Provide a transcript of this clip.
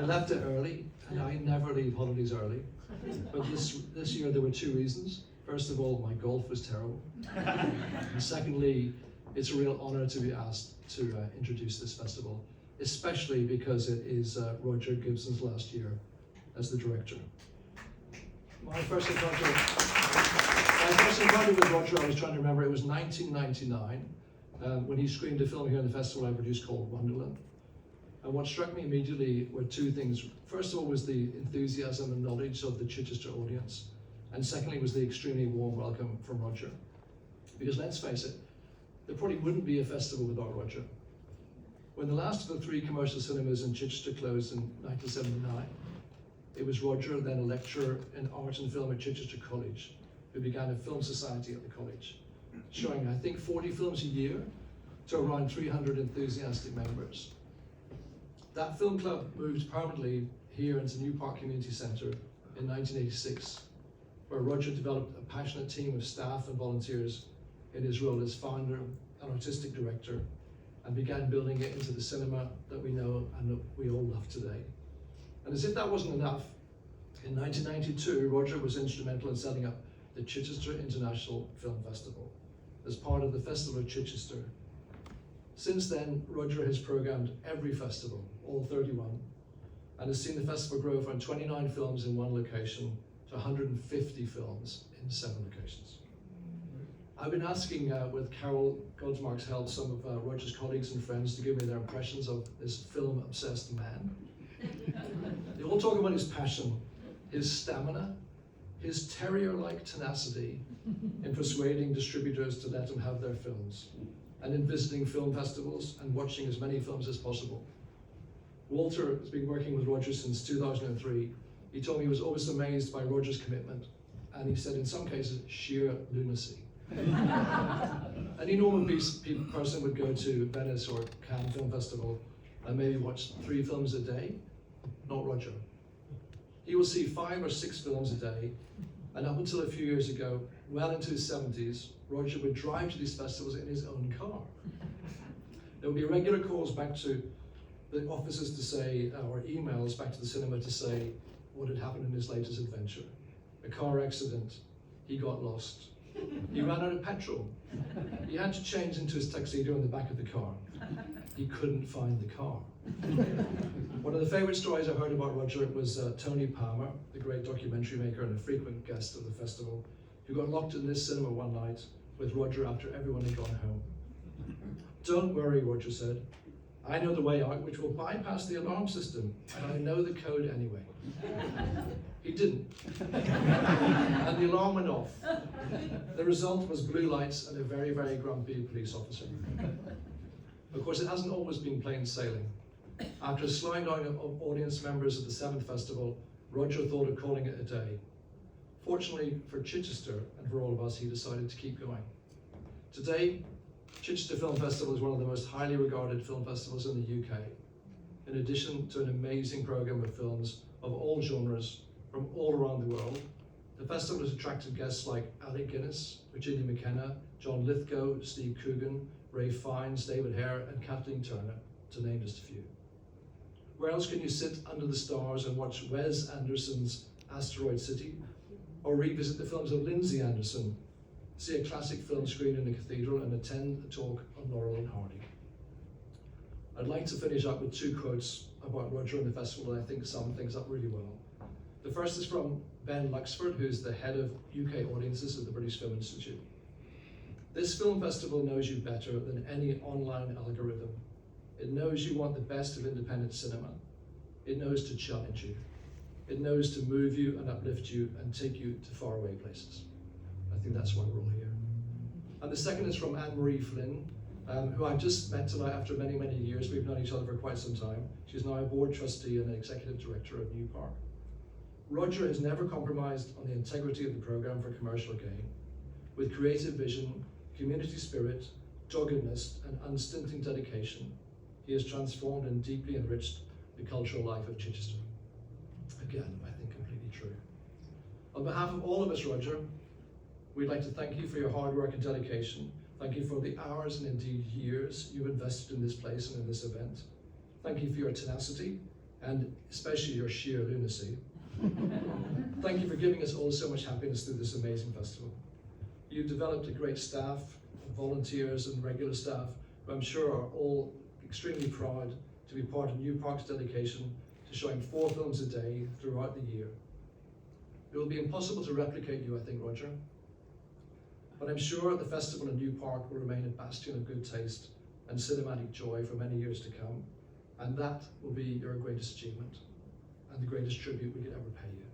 left it early, and I never leave holidays early. But this year there were two reasons. First of all, my golf was terrible. And secondly, it's a real honor to be asked to introduce this festival, especially because it is Roger Gibson's last year as the director. My first encounter with Roger, I was trying to remember, it was 1999, when he screened a film here in the festival I produced called Wonderland. And what struck me immediately were two things. First of all was the enthusiasm and knowledge of the Chichester audience. And secondly was the extremely warm welcome from Roger. Because let's face it, there probably wouldn't be a festival without Roger. When the last of the three commercial cinemas in Chichester closed in 1979, it was Roger, then a lecturer in art and film at Chichester College, who began a film society at the college, showing, I think, 40 films a year to around 300 enthusiastic members. That film club moved permanently here into New Park Community Centre in 1986, where Roger developed a passionate team of staff and volunteers in his role as founder and artistic director, and began building it into the cinema that we know and that we all love today. And as if that wasn't enough, in 1992, Roger was instrumental in setting up the Chichester International Film Festival as part of the Festival of Chichester. Since then, Roger has programmed every festival, all 31, and has seen the festival grow from 29 films in one location to 150 films in 7 locations. I've been asking, with Carol Godsmark's help, some of Roger's colleagues and friends to give me their impressions of this film-obsessed man. They all talk about his passion, his stamina, his terrier-like tenacity in persuading distributors to let him have their films, and in visiting film festivals and watching as many films as possible. Walter has been working with Roger since 2003. He told me he was always amazed by Roger's commitment, and he said in some cases, sheer lunacy. Any normal person would go to Venice or Cannes Film Festival and maybe watch 3 films a day. Not Roger. He will see 5 or 6 films a day, and up until a few years ago, well into his 70s, Roger would drive to these festivals in his own car. There would be regular calls back to the offices to say, or emails back to the cinema to say what had happened in his latest adventure. A car accident, he got lost. He ran out of petrol. He had to change into his tuxedo in the back of the car. He couldn't find the car. One of the favorite stories I heard about Roger was Tony Palmer, the great documentary maker and a frequent guest of the festival, who got locked in this cinema one night with Roger after everyone had gone home. "Don't worry," Roger said. "I know the way out, which will bypass the alarm system, and I know the code anyway." He didn't. And the alarm went off. The result was blue lights and a very, very grumpy police officer. Of course, it hasn't always been plain sailing. After slowing down of audience members at the 7th festival, Roger thought of calling it a day. Fortunately for Chichester and for all of us, he decided to keep going. Today, Chichester Film Festival is one of the most highly regarded film festivals in the UK, in addition to an amazing programme of films of all genres from all around the world. The festival has attracted guests like Alec Guinness, Virginia McKenna, John Lithgow, Steve Coogan, Ray Fiennes, David Hare, and Kathleen Turner, to name just a few. Where else can you sit under the stars and watch Wes Anderson's Asteroid City, or revisit the films of Lindsay Anderson, see a classic film screened in the cathedral, and attend a talk on Laurel and Hardy? I'd like to finish up with 2 quotes about Roger and the festival that I think sum things up really well. The first is from Ben Luxford, who's the head of UK audiences at the British Film Institute. "This film festival knows you better than any online algorithm. It knows you want the best of independent cinema. It knows to challenge you. It knows to move you and uplift you and take you to faraway places." I think that's why we're all here. And the second is from Anne-Marie Flynn, who I've just met tonight after many, many years. We've known each other for quite some time. She's now a board trustee and an executive director of New Park. "Roger has never compromised on the integrity of the programme for commercial gain. With creative vision, community spirit, doggedness, and unstinting dedication, he has transformed and deeply enriched the cultural life of Chichester." Again, I think completely true. On behalf of all of us, Roger, we'd like to thank you for your hard work and dedication. Thank you for the hours and indeed years you've invested in this place and in this event. Thank you for your tenacity, and especially your sheer lunacy. Thank you for giving us all so much happiness through this amazing festival. You've developed a great staff, volunteers and regular staff, who I'm sure are all extremely proud to be part of New Park's dedication to showing 4 films a day throughout the year. It will be impossible to replicate you, I think, Roger. But I'm sure the festival in New Park will remain a bastion of good taste and cinematic joy for many years to come. And that will be your greatest achievement and the greatest tribute we could ever pay you.